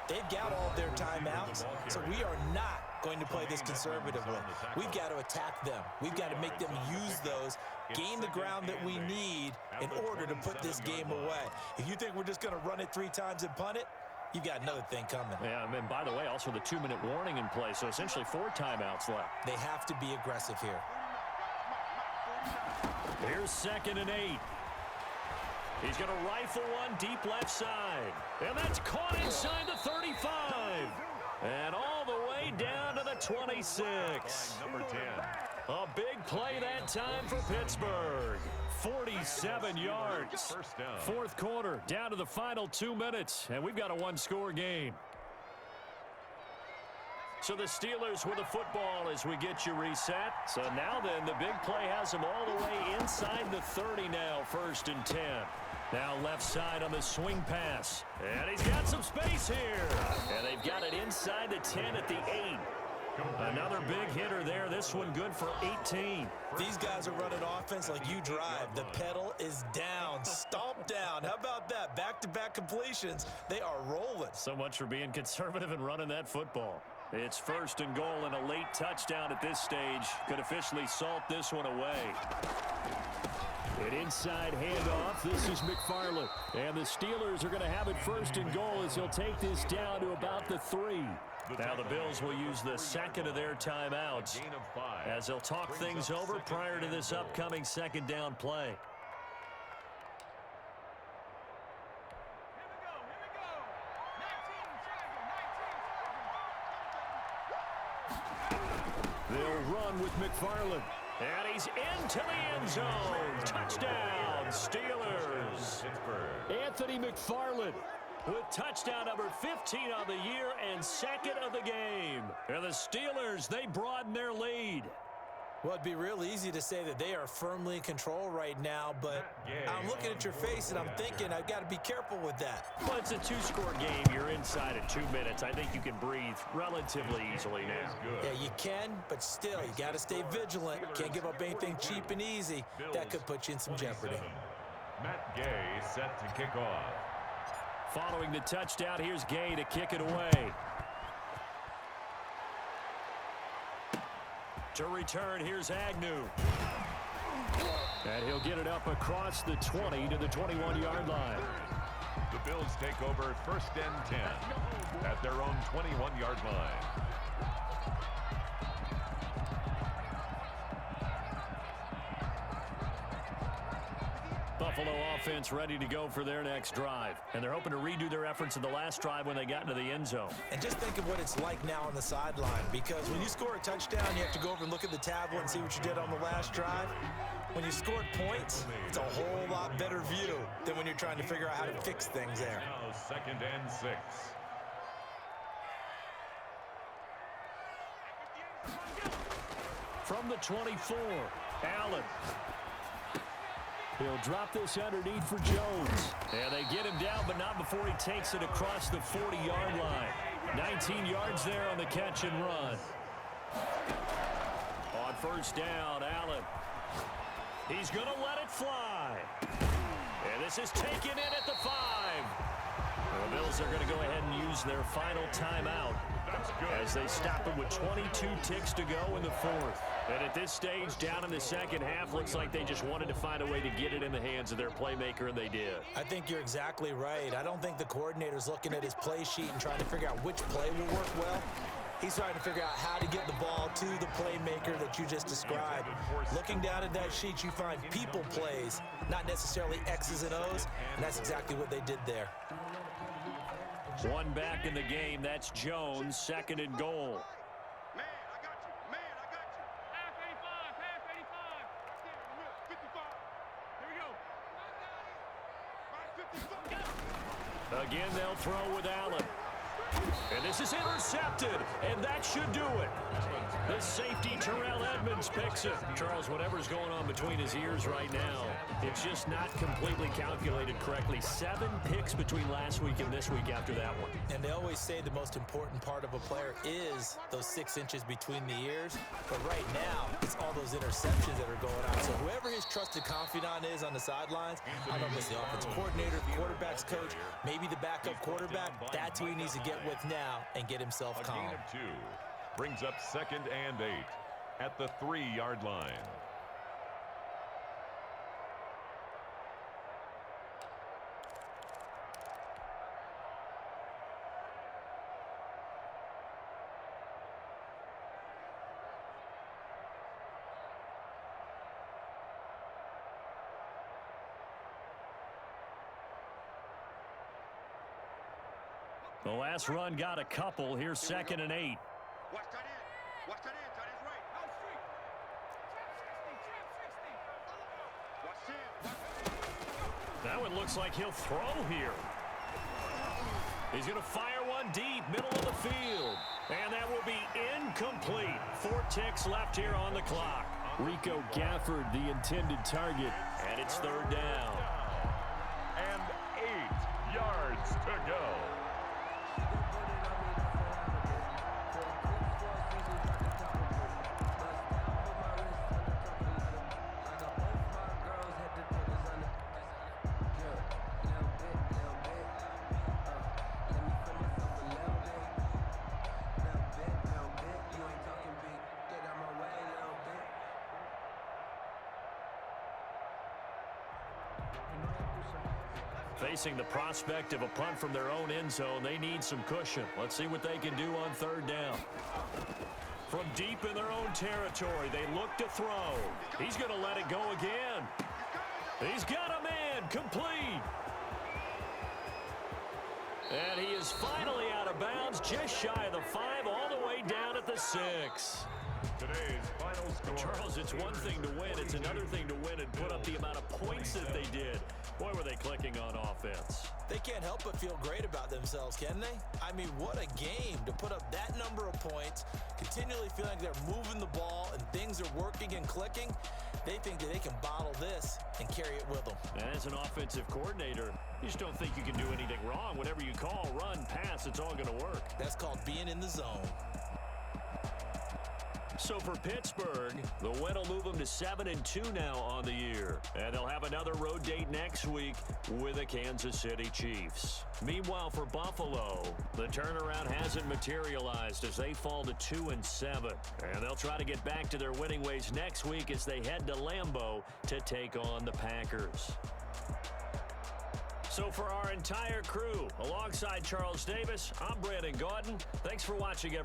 They've got all their timeouts, so we are not going to play this conservatively. We've got to attack them. We've got to make them use those, gain the ground that we need in order to put this game away. If you think we're just going to run it 3 times and punt it, you've got another thing coming. Yeah, and by the way, also the 2-minute warning in play, so essentially 4 timeouts left. They have to be aggressive here. Here's 2nd and 8. He's going to rifle one deep left side. And that's caught inside the 35. And all the way down to the 26. Number 10. A big play that time for Pittsburgh. 47 yards. 4th quarter, down to the final 2 minutes. And we've got a 1-score game. So the Steelers with the football as we get you reset. So now then, the big play has them all the way inside the 30 now, 1st and 10. Now left side on the swing pass. And he's got some space here. And they've got it inside the 10 at the 8. Another big hitter there. This one good for 18. These guys are running offense like you drive. The pedal is down. Stomp down. How about that? Back-to-back completions. They are rolling. So much for being conservative and running that football. It's 1st and goal and a late touchdown at this stage. Could officially salt this one away. An inside handoff. This is McFarland. And the Steelers are going to have it 1st and goal as he'll take this down to about the 3. Now the Bills will use the 2nd of their timeouts as they'll talk things over prior to this upcoming 2nd down play. They'll run with McFarland. And he's into the end zone. Touchdown, Steelers. Anthony McFarland with touchdown number 15 on the year and 2nd of the game. And the Steelers, they broaden their lead. Well, it'd be real easy to say that they are firmly in control right now, but I'm looking at your face and I'm thinking I've got to be careful with that. Well, it's a 2-score game. You're inside at 2 minutes. I think you can breathe relatively easily now. Yeah, you can, but still, you got to stay vigilant. Can't give up anything cheap and easy. That could put you in some jeopardy. Matt Gay set to kick off. Following the touchdown, here's Gay to kick it away. To return, here's Agnew. And he'll get it up across the 20 to the 21-yard line. The Bills take over 1st and 10 at their own 21-yard line. Buffalo offense ready to go for their next drive. And they're hoping to redo their efforts in the last drive when they got into the end zone. And just think of what it's like now on the sideline, because when you score a touchdown, you have to go over and look at the tablet and see what you did on the last drive. When you scored points, it's a whole lot better view than when you're trying to figure out how to fix things there. Now 2nd and 6. From the 24, Allen. He'll drop this underneath for Jones. And they get him down, but not before he takes it across the 40-yard line. 19 yards there on the catch and run. On 1st down, Allen. He's going to let it fly. And this is taken in at the 5. The Bills are going to go ahead and use their final timeout as they stop it with 22 ticks to go in the 4th. And at this stage, down in the second half, looks like they just wanted to find a way to get it in the hands of their playmaker, and they did. I think you're exactly right. I don't think the coordinator's looking at his play sheet and trying to figure out which play will work well. He's trying to figure out how to get the ball to the playmaker that you just described. Looking down at that sheet, you find people plays, not necessarily X's and O's, and that's exactly what they did there. One back in the game. That's Jones, 2nd and goal. Man, I got you. Man, I got you. Half 85. Half 85. 55. Here we go. 55. Again, they'll throw with Allen. And this is intercepted, and that should do it. The safety, Terrell Edmonds, picks it. Charles, whatever's going on between his ears right now, it's just not completely calculated correctly. 7 picks between last week and this week after that one. And they always say the most important part of a player is those 6 inches between the ears. But right now, it's all those interceptions that are going on. So whoever his trusted confidant is on the sidelines, I don't know if it's the offensive coordinator, the quarterback's coach, maybe the backup quarterback, that's who he needs to get with now and get himself calm. A gain of 2 brings up 2nd and 8 at the 3-yard line. The last run got a couple. Here's 2nd and 8. Watch tight end. Watch tight end. Tight end's right. Out street. Trap 60. Watch 10. That one looks like he'll throw here. He's going to fire one deep, middle of the field. And that will be incomplete. 4 ticks left here on the clock. Rico Gafford, the intended target. And it's 3rd down. And 8 yards to go. Facing the prospect of a punt from their own end zone, they need some cushion. Let's see what they can do on 3rd down. From deep in their own territory, they look to throw. He's going to let it go again. He's got a man, complete. And he is finally out of bounds, just shy of the 5, all the way down at the 6. Today's final score. Charles, it's one thing to win. It's another thing to win and put up the amount of points that they did. Boy, were they clicking on offense. They can't help but feel great about themselves, can they? I mean, what a game to put up that number of points, continually feeling like they're moving the ball and things are working and clicking. They think that they can bottle this and carry it with them. And as an offensive coordinator, you just don't think you can do anything wrong. Whatever you call, run, pass, it's all going to work. That's called being in the zone. So for Pittsburgh, the win will move them to 7-2 now on the year. And they'll have another road date next week with the Kansas City Chiefs. Meanwhile, for Buffalo, the turnaround hasn't materialized as they fall to 2-7. And they'll try to get back to their winning ways next week as they head to Lambeau to take on the Packers. So for our entire crew, alongside Charles Davis, I'm Brandon Gaudin. Thanks for watching, everyone.